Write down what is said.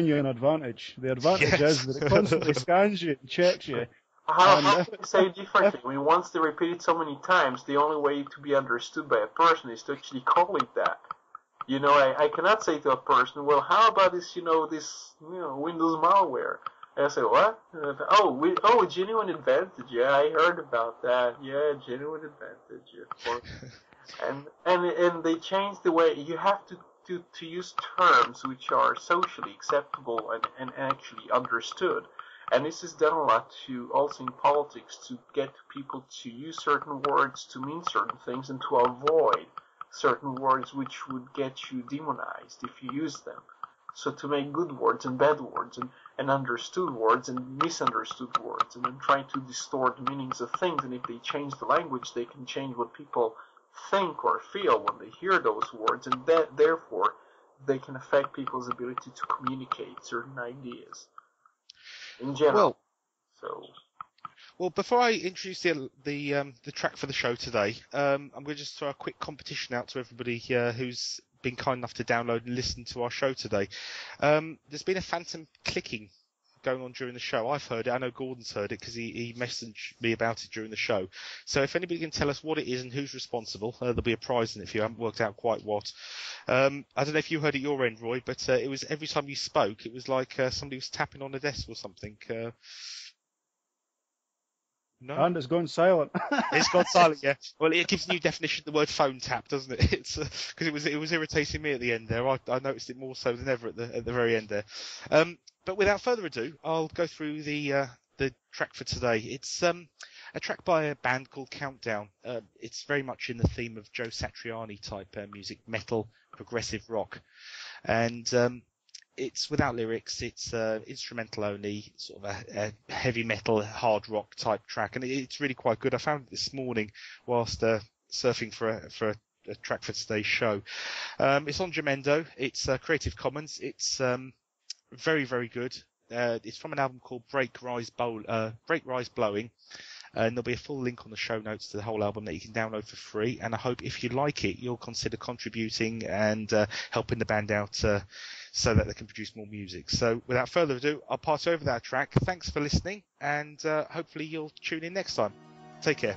you an advantage. The advantage Yes. is that it constantly scans you and checks you. How And can you say it differently? I mean, once they repeat it so many times, the only way to be understood by a person is to actually call it that. I cannot say to a person, well, how about this, Windows malware? And I say, what? Genuine advantage. Yeah, I heard about that. Yeah, genuine advantage. Of course. And they change the way you have to use terms which are socially acceptable and actually understood. And this is done a lot also in politics to get people to use certain words to mean certain things and to avoid certain words which would get you demonized if you use them. So to make good words and bad words and understood words and misunderstood words, and then trying to distort meanings of things. And if they change the language, they can change what people think or feel when they hear those words, and therefore they can affect people's ability to communicate certain ideas in general. Well, before I introduce the track for the show today, I'm going to just throw a quick competition out to everybody who's been kind enough to download and listen to our show today. There's been a phantom clicking going on during the show. I've heard it. I know Gordon's heard it because he messaged me about it during the show. So if anybody can tell us what it is and who's responsible, there'll be a prize in it if you haven't worked out quite what. I don't know if you heard it your end, Roy, but it was every time you spoke, it was like somebody was tapping on a desk or something. No? and it's gone silent. It's gone silent, yeah. Well, it gives a new definition of the word phone tap, doesn't it? It's because it was irritating me at the end there. I noticed it more so than ever at the very end there. But without further ado, I'll go through the track for today. It's a track by a band called Countdown. It's very much in the theme of Joe Satriani type music, metal, progressive rock, and it's without lyrics. It's instrumental only, sort of a heavy metal, hard rock type track, and it's really quite good. I found it this morning whilst surfing for a track for today's show. It's on Jamendo. It's Creative Commons. It's very, very good. It's from an album called Break Rise Blowing. And there'll be a full link on the show notes to the whole album that you can download for free. And I hope if you like it, you'll consider contributing and helping the band out so that they can produce more music. So without further ado, I'll pass over that track. Thanks for listening, and hopefully you'll tune in next time. Take care.